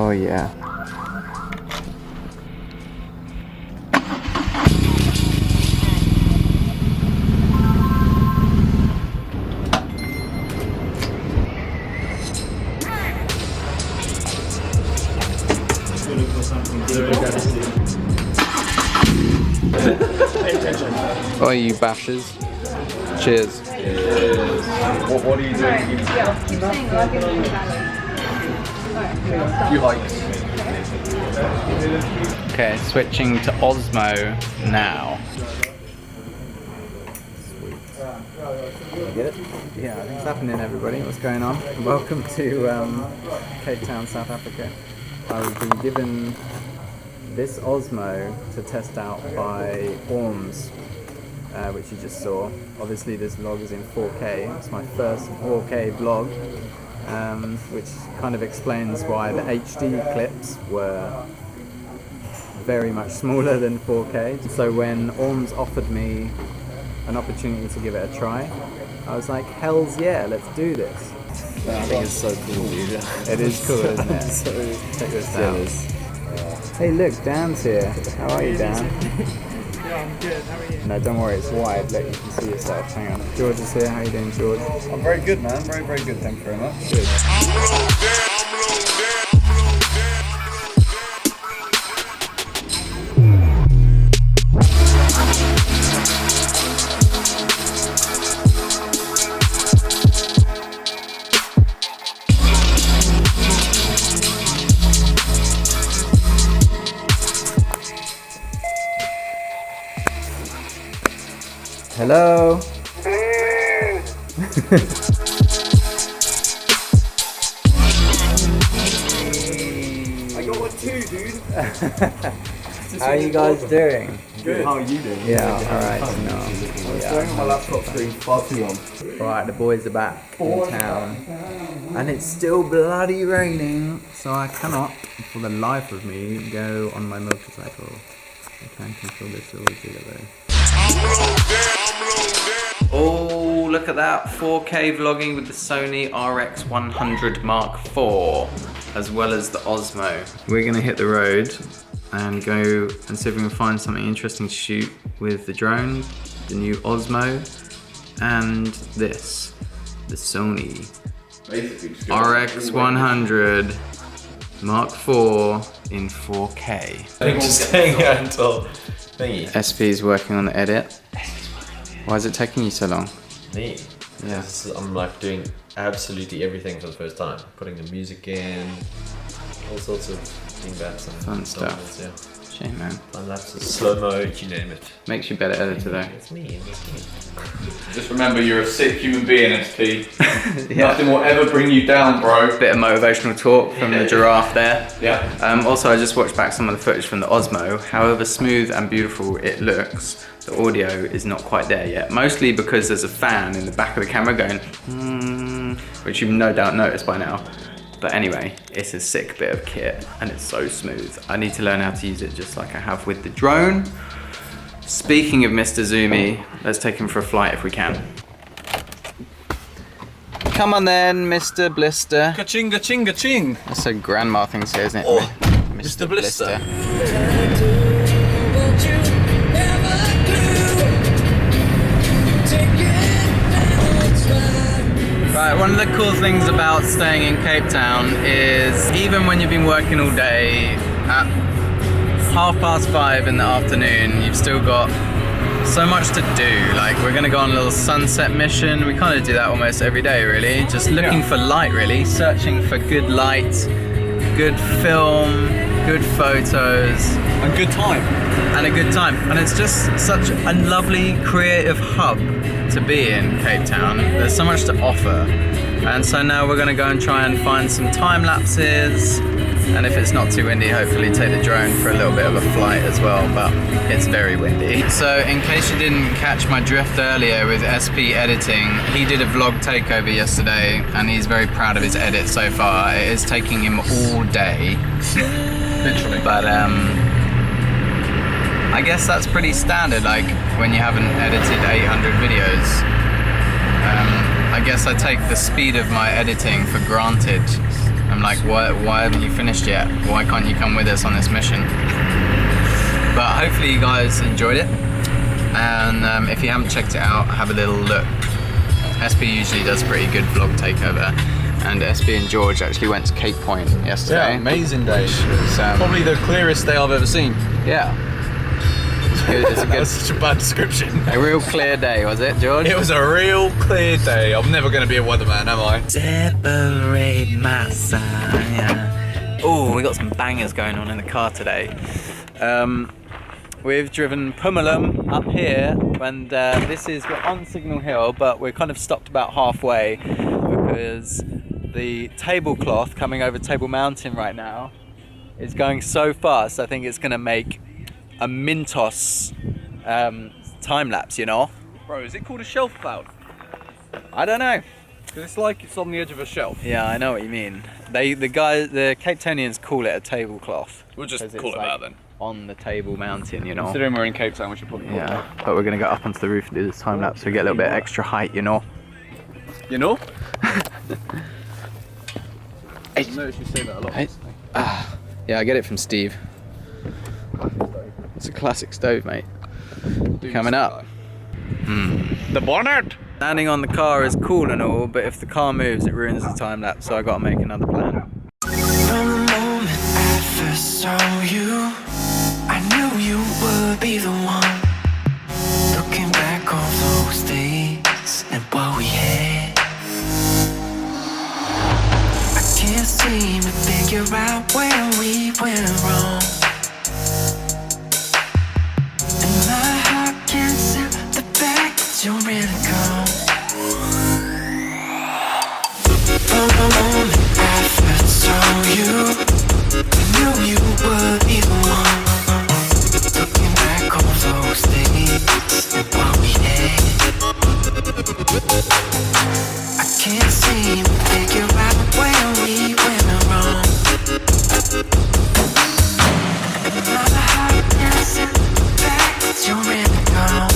Oh yeah. Oh, you bashers. Cheers. Cheers. What are you doing? Few hikes. Okay, switching to Osmo now. Get it? Yeah, I think it's happening, everybody. What's going on? Welcome to Cape Town, South Africa. I've been given this Osmo to test out by Orms, which you just saw. Obviously this vlog is in 4K. It's my first 4K vlog, which kind of explains why the HD clips were very much smaller than 4K. So when Orms offered me an opportunity to give it a try, I was like, hells yeah, let's do this. I think it's so cool, dude. It is cool, isn't it? So check this out. Hey look, Dan's here. How are you, Dan? Yeah, I'm good. How are you? No, don't worry, it's wide, let you can see yourself. Hang on. George is here. How you doing, George? I'm very good, man. Very, very good. Thank you very much. Good. Hello. I got one too, dude. How are you guys doing? Good. How are you doing? Yeah, alright. No. I was showing my laptop screen far too long. Alright, the boys are back in town. And it's still bloody raining, so I cannot, for the life of me, go on my motorcycle. I can control this little jigger though. Oh, look at that, 4K vlogging with the Sony RX100 Mark IV, as well as the Osmo. We're gonna hit the road and go and see if we can find something interesting to shoot with the drone, the new Osmo, and this, the Sony RX100 Mark IV in 4K. I think just staying here until thingy. SP's working on the edit. Why is it taking you so long? Me? Yeah. I'm like doing absolutely everything for the first time. Putting the music in, all sorts of dingbats and fun stuff. Yeah. Shame, man. Time lapses, slow mo, you name it. Makes you better editor though. It's me. Just remember, you're a sick human being, SP. Yeah. Nothing will ever bring you down, bro. Bit of motivational talk from the giraffe there. Yeah. Also, I just watched back some of the footage from the Osmo. However smooth and beautiful it looks, the audio is not quite there yet. Mostly because there's a fan in the back of the camera going, which you've no doubt noticed by now. But anyway, it's a sick bit of kit and it's so smooth. I need to learn how to use it just like I have with the drone. Speaking of Mr. Zoomy, let's take him for a flight if we can. Come on then, Mr. Blister. Ka-ching, ka-ching, ka-ching. That's a grandma thing to say, isn't it? Oh, Mr. Blister. Right, one of the cool things about staying in Cape Town is even when you've been working all day, at 5:30 in the afternoon, you've still got so much to do. Like, we're gonna go on a little sunset mission. We kind of do that almost every day, really. Just looking for light, really. Searching for good light, good film, good photos. And good time. And a good time. And it's just such a lovely creative hub to be in Cape Town. There's so much to offer. And so now we're gonna go and try and find some time lapses. And if it's not too windy, hopefully take the drone for a little bit of a flight as well, but it's very windy. So in case you didn't catch my drift earlier with SP editing, he did a vlog takeover yesterday and he's very proud of his edit so far. It is taking him all day. Literally. But I guess that's pretty standard, like when you haven't edited 800 videos. I guess I take the speed of my editing for granted I'm like, why haven't you finished yet? Why can't you come with us on this mission? But hopefully you guys enjoyed it. And if you haven't checked it out, have a little look. SP usually does a pretty good vlog takeover. And SP and George actually went to Cape Point yesterday. Yeah, amazing day. It's, probably the clearest day I've ever seen. Yeah. It's a good, That's such a bad description. a real clear day, was it, George? It was a real clear day. I'm never going to be a weatherman, am I? Separate my sign. Oh, we got some bangers going on in the car today. We've driven Pumalum up here, and we're on Signal Hill, but we're kind of stopped about halfway because the tablecloth coming over Table Mountain right now is going so fast. I think it's going to make a Mintos time lapse, you know? Bro, is it called a shelf cloud? I don't know. Because it's like it's on the edge of a shelf. Yeah, I know what you mean. The Cape Townians call it a tablecloth. We'll just 'cause call it's it that then. On the Table Mountain, you know? Considering we're in Cape Town, we should probably call it Yeah, but we're going to go up onto the roof and do this time lapse so we get a little bit extra height, you know? that. You know? I noticed you say that a lot. Yeah, I get it from Steve. It's a classic stove, mate. Coming up. The bonnet! Landing on the car is cool and all, but if the car moves, it ruins the time lapse, so I got to make another plan. From the moment I first saw you, I knew you would be the one. Looking back on those days and what we had, I can't seem to figure out where we went wrong. And my heart can't accept the fact that you're really gone. From the moment I first saw you, I knew you would be the one. Looking back on those days and what we had, I can't seem to figure out where we went wrong. And my heart can't accept the fact that you're really gone.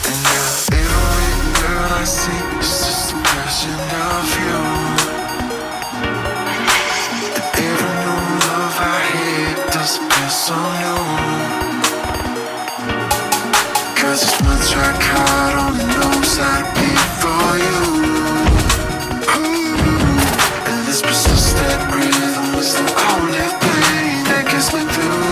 And now every girl I see is just a version of you. And every new love I had doesn't feel so new. 'Cause as much I caught on the nose I'd be for you. And this persistent rhythm is the only thing that gets me through.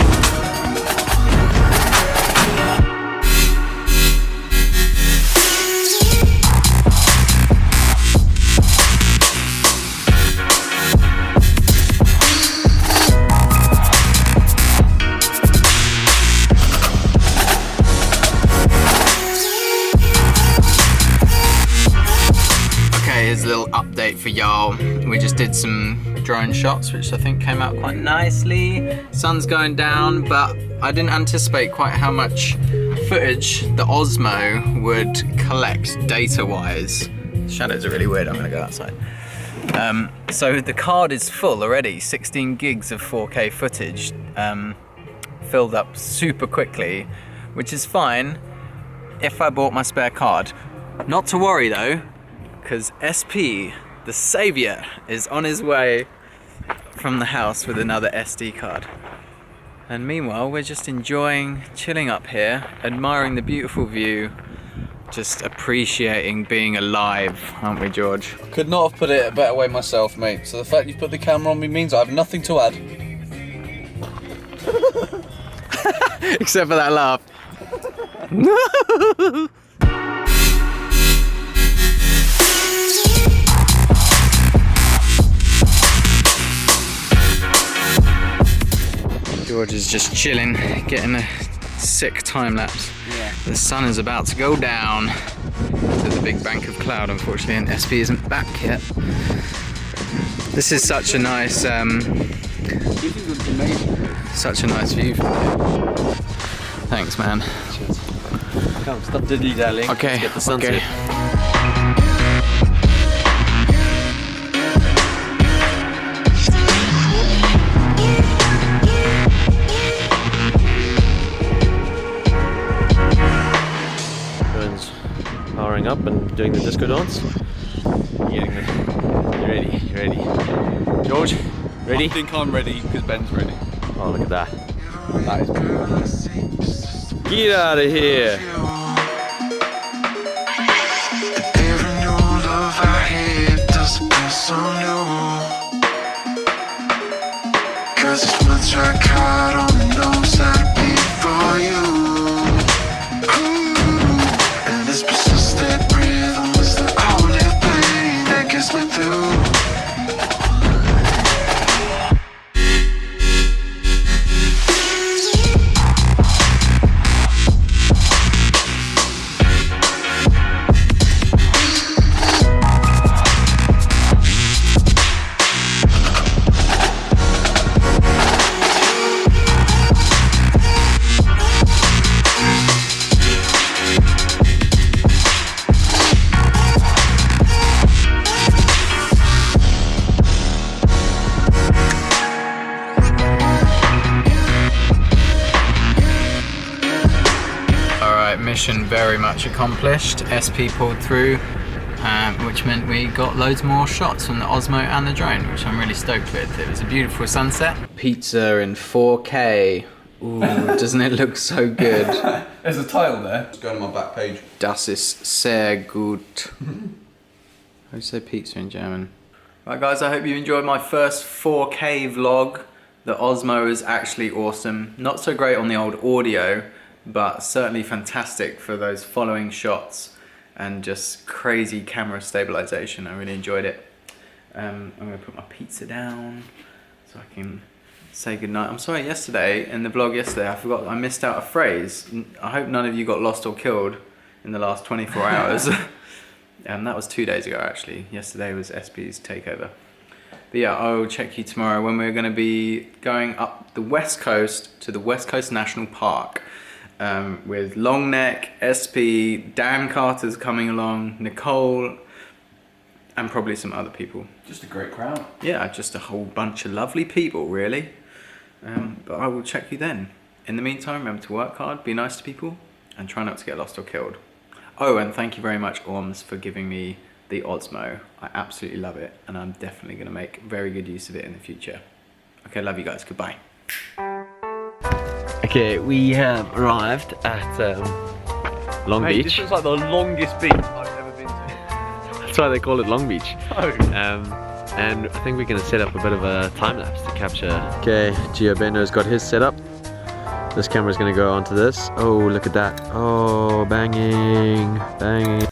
Here's a little update for y'all. We just did some drone shots, which I think came out quite nicely. Sun's going down, but I didn't anticipate quite how much footage the OSMO would collect data-wise. Shadows are really weird, I'm gonna go outside. So the card is full already, 16 gigs of 4K footage, filled up super quickly, which is fine if I bought my spare card. Not to worry though, because SP, the saviour, is on his way from the house with another SD card. And meanwhile, we're just enjoying chilling up here, admiring the beautiful view, just appreciating being alive, aren't we, George? Could not have put it a better way myself, mate. So the fact you've put the camera on me means I have nothing to add. Except for that laugh. George is just chilling, getting a sick time lapse. Yeah. The sun is about to go down to the big bank of cloud, unfortunately, and SP isn't back yet. This is such a nice, such a nice view from here. Thanks, man. Come, stop dilly-dallying. Okay, Let's get the sunset. okay. Powering up and doing the disco dance. You ready? Ready? I think I'm ready because Ben's ready. Oh, look at that. That is beautiful. Get out of here. Every new love I hate does feel so new. 'Cause it's much I caught on the nose I'd be for you. Ooh. And this persistent rhythm is the only thing that gets me through. Mission very much accomplished. SP pulled through, which meant we got loads more shots from the Osmo and the drone, which I'm really stoked with. It was a beautiful sunset. Pizza in 4K. Ooh, doesn't it look so good? There's a title there. It's going on my back page. Das ist sehr gut. How do you say pizza in German? Right guys, I hope you enjoyed my first 4K vlog. The Osmo is actually awesome. Not so great on the old audio, but certainly fantastic for those following shots and just crazy camera stabilization. I really enjoyed it. I'm gonna put my pizza down so I can say goodnight. I'm sorry, yesterday, in the vlog yesterday, I missed out a phrase. I hope none of you got lost or killed in the last 24 hours. That was 2 days ago actually. Yesterday was SP's takeover. But yeah, I'll check you tomorrow when we're gonna be going up the west coast to the West Coast National Park. With Longneck, SP, Dan Carter's coming along, Nicole, and probably some other people. Just a great crowd. Yeah, just a whole bunch of lovely people, really. But I will check you then. In the meantime, remember to work hard, be nice to people, and try not to get lost or killed. Oh, and thank you very much, Orms, for giving me the Osmo. I absolutely love it, and I'm definitely going to make very good use of it in the future. Okay, love you guys. Goodbye. Okay, we have arrived at Long Beach. This looks like the longest beach I've ever been to. That's why they call it Long Beach. Oh. And I think we're going to set up a bit of a time lapse to capture. Okay, Gio Bendo's got his set up. This camera's going to go onto this. Oh, look at that. Oh, banging, banging.